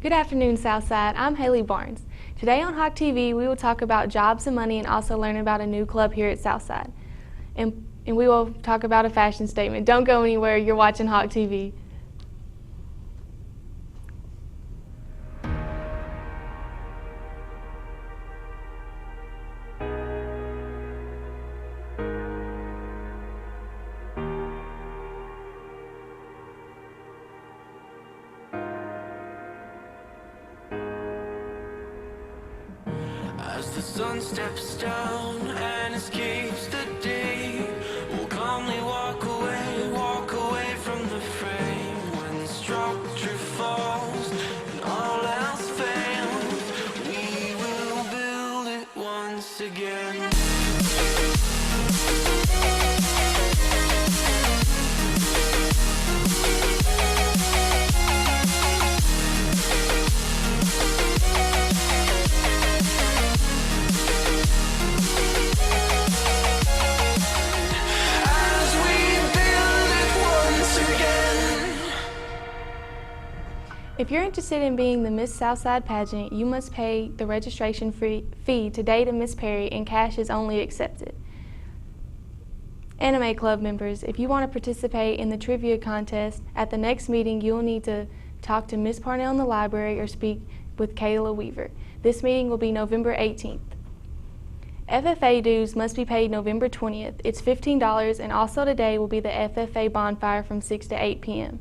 Good afternoon, Southside. I'm Haley Barnes. Today on Hawk TV, we will talk about jobs and money and also learn about a new club here at Southside. And we will talk about a fashion statement. Don't go anywhere, you're watching Hawk TV. As the sun steps down and escapes the day, we'll calmly walk away from the frame. When the structure falls and all else fails, we will build it once again. If you're interested in being the Miss Southside pageant, you must pay the registration fee today to Miss Perry, and cash is only accepted. Anime Club members, if you want to participate in the trivia contest, at the next meeting you'll need to talk to Miss Parnell in the library or speak with Kayla Weaver. This meeting will be November 18th. FFA dues must be paid November 20th. It's $15, and also today will be the FFA bonfire from 6 to 8 p.m.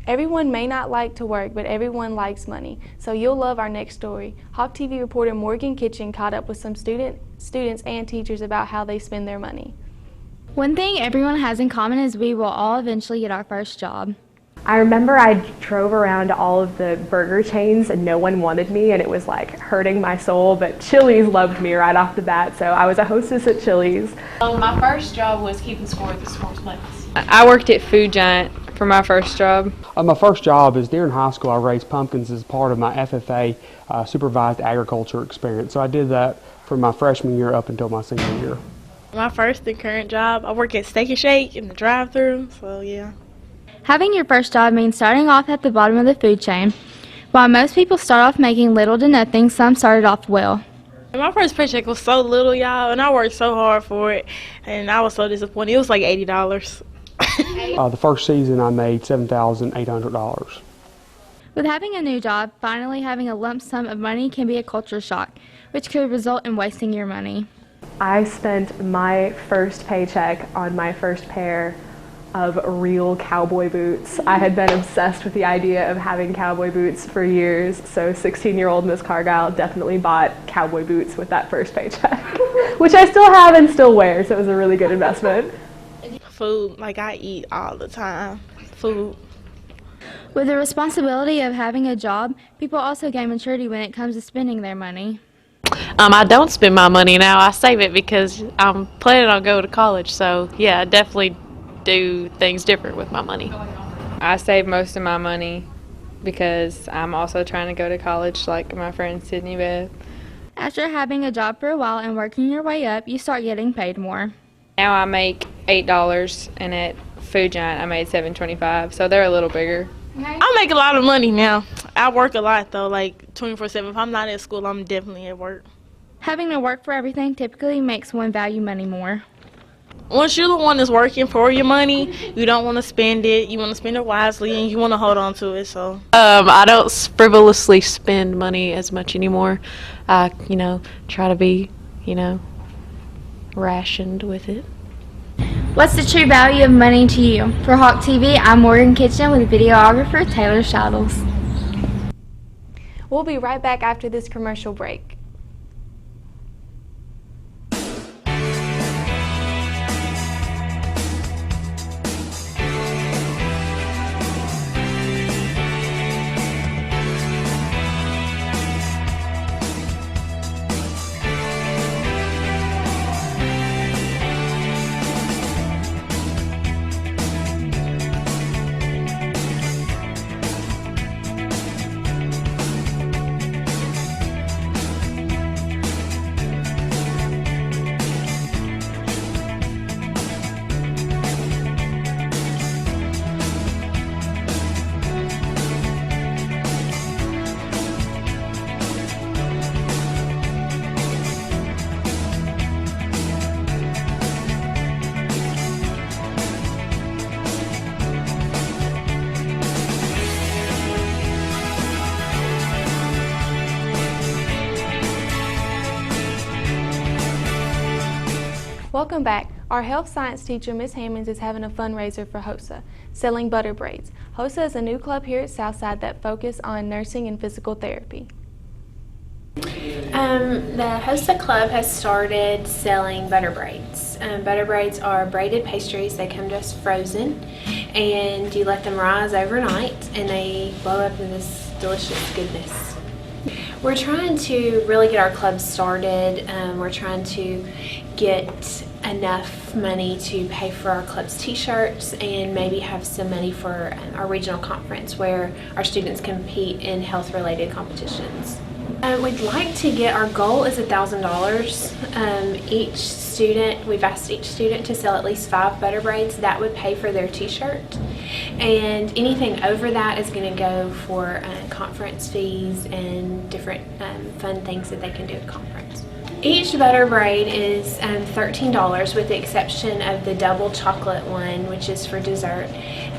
Everyone may not like to work, but everyone likes money, so you'll love our next story. Hawk TV reporter Morgan Kitchen caught up with some students and teachers about how they spend their money. One thing everyone has in common is we will all eventually get our first job. I remember I drove around to all of the burger chains and no one wanted me, and it was like hurting my soul, but Chili's loved me right off the bat, so I was a hostess at Chili's. My first job was keeping score at the sports place. I worked at Food Giant for my first job. My first job is during high school. I raised pumpkins as part of my FFA supervised agriculture experience. So I did that from my freshman year up until my senior year. My first and current job, I work at Steak and Shake in the drive-thru, so yeah. Having your first job means starting off at the bottom of the food chain. While most people start off making little to nothing, some started off well. My first paycheck was so little, y'all, and I worked so hard for it, and I was so disappointed. It was like $80. The first season I made $7,800. With having a new job, finally having a lump sum of money can be a culture shock, which could result in wasting your money. I spent my first paycheck on my first pair of real cowboy boots. I had been obsessed with the idea of having cowboy boots for years, so 16-year-old Miss Cargyle definitely bought cowboy boots with that first paycheck, which I still have and still wear, so it was a really good investment. Food, like I eat all the time, food. With the responsibility of having a job, people also gain maturity when it comes to spending their money. I don't spend my money now. I save it because I'm planning on going to college. So yeah, I definitely do things different with my money. I save most of my money because I'm also trying to go to college like my friend Sydney Beth. After having a job for a while and working your way up, you start getting paid more. Now I make $8, and at Food Giant I made $7.25, so they're a little bigger. I make a lot of money now. I work a lot though, like 24/7. If I'm not at school, I'm definitely at work. Having to work for everything typically makes one value money more. Once you're the one that's working for your money, you don't want to spend it. You want to spend it wisely, and you want to hold on to it. So I don't frivolously spend money as much anymore. I, try to be, rationed with it. What's the true value of money to you? For Hawk TV, I'm Morgan Kitchen with videographer Taylor Shadows. We'll be right back after this commercial break. Welcome back. Our health science teacher, Ms. Hammonds, is having a fundraiser for HOSA, selling butter braids. HOSA is a new club here at Southside that focuses on nursing and physical therapy. The HOSA Club has started selling butter braids. Butter braids are braided pastries. They come to us frozen, and you let them rise overnight, and they blow up in this delicious goodness. We're trying to really get our club started. We're trying to get enough money to pay for our club's t-shirts and maybe have some money for our regional conference where our students compete in health-related competitions. We'd like to get, our goal is $1,000. Each student, we've asked each student to sell at least 5 butter braids. That would pay for their t-shirt. And anything over that is going to go for conference fees and different fun things that they can do at conference. Each butter braid is $13 with the exception of the double chocolate one, which is for dessert.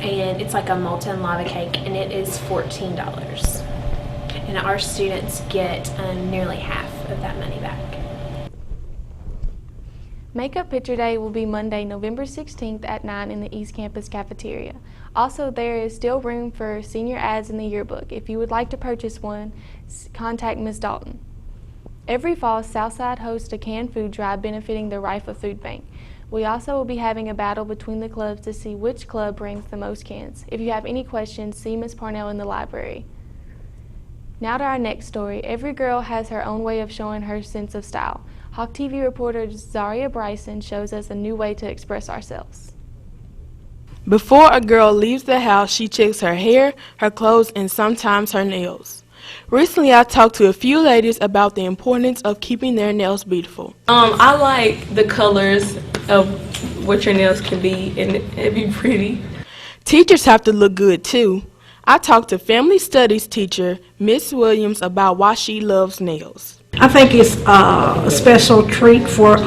And it's like a molten lava cake, and it is $14. And our students get nearly half of that money back. Makeup Picture Day will be Monday, November 16th at 9 in the East Campus cafeteria. Also, there is still room for senior ads in the yearbook. If you would like to purchase one, contact Ms. Dalton. Every fall, Southside hosts a canned food drive benefiting the Rifa Food Bank. We also will be having a battle between the clubs to see which club brings the most cans. If you have any questions, see Ms. Parnell in the library. Now to our next story. Every girl has her own way of showing her sense of style. Hawk TV reporter Zaria Bryson shows us a new way to express ourselves. Before a girl leaves the house, she checks her hair, her clothes, and sometimes her nails. Recently, I talked to a few ladies about the importance of keeping their nails beautiful. I like the colors of what your nails can be, and it be pretty. Teachers have to look good too. I talked to family studies teacher Miss Williams about why she loves nails. I think it's a special treat for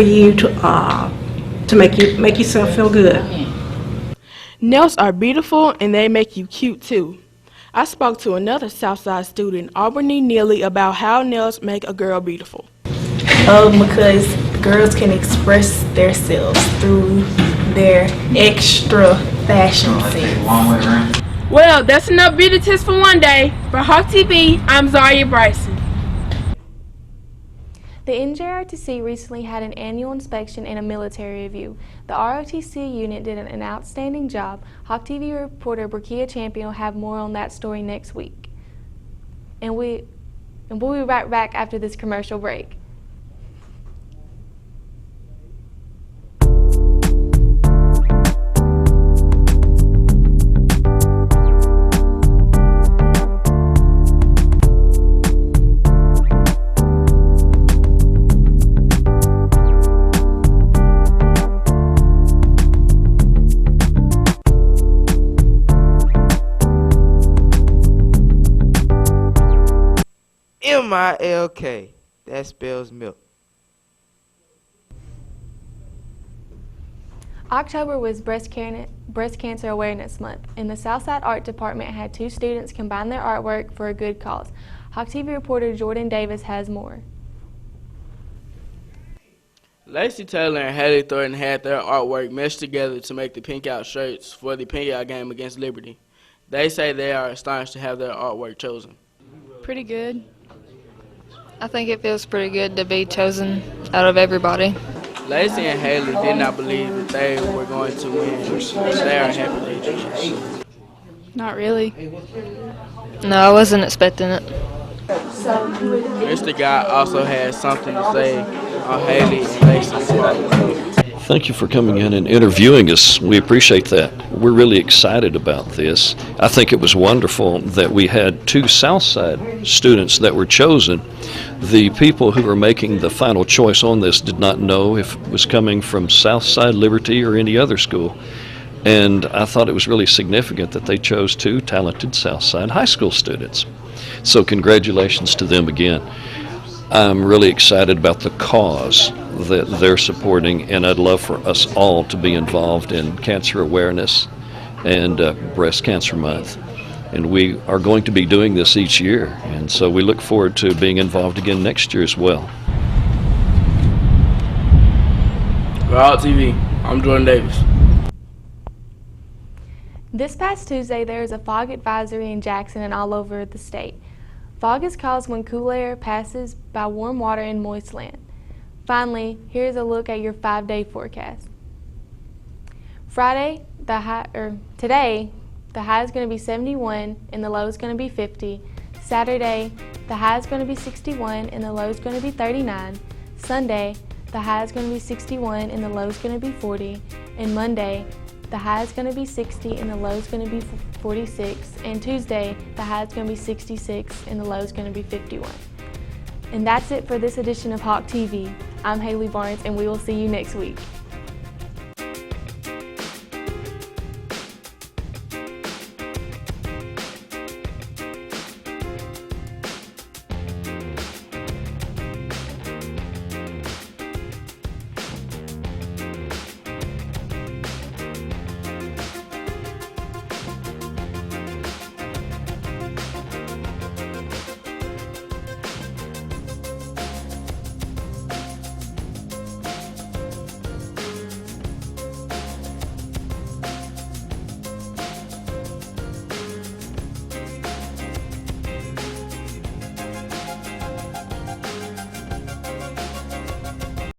you to make yourself feel good. Nails are beautiful and they make you cute too. I spoke to another Southside student, Aubrey Neely, about how nails make a girl beautiful. Because girls can express themselves through their extra fashion sense. Well, that's enough beauty tips for one day. For Hawk TV, I'm Zaria Bryson. The NJRTC recently had an annual inspection and a military review. The ROTC unit did an outstanding job. Hawk TV reporter Brakia Champion will have more on that story next week. And we'll be right back after this commercial break. MILK, that spells milk. October was Breast Cancer Awareness Month, and the Southside Art Department had 2 students combine their artwork for a good cause. Hawk TV reporter Jordan Davis has more. Lacey Taylor and Haley Thornton had their artwork meshed together to make the Pink Out shirts for the Pink Out game against Liberty. They say they are astonished to have their artwork chosen. Pretty good. I think it feels pretty good to be chosen out of everybody. Lacey and Haley did not believe that they were going to win, but they are happy they did. Not really. No, I wasn't expecting it. Mr. Guy also had something to say on Haley and Lacey's part. Thank you for coming in and interviewing us. We appreciate that. We're really excited about this. I think it was wonderful that we had 2 Southside students that were chosen. The people who were making the final choice on this did not know if it was coming from Southside, Liberty, or any other school. And I thought it was really significant that they chose 2 talented Southside high school students. So congratulations to them again. I'm really excited about the cause that they're supporting, and I'd love for us all to be involved in cancer awareness and Breast Cancer Month. And we are going to be doing this each year, and so we look forward to being involved again next year as well. For Hawk TV, I'm Jordan Davis. This past Tuesday, there is a fog advisory in Jackson and all over the state. Fog is caused when cool air passes by warm water in moist land. Finally, here's a look at your 5-day forecast. Today, the high is going to be 71 and the low is going to be 50. Saturday, the high is going to be 61 and the low is going to be 39. Sunday, the high is going to be 61 and the low is going to be 40. And Monday, the high is going to be 60 and the low is going to be 46. And Tuesday, the high is going to be 66 and the low is going to be 51. And that's it for this edition of Hawk TV. I'm Haley Barnes and we will see you next week.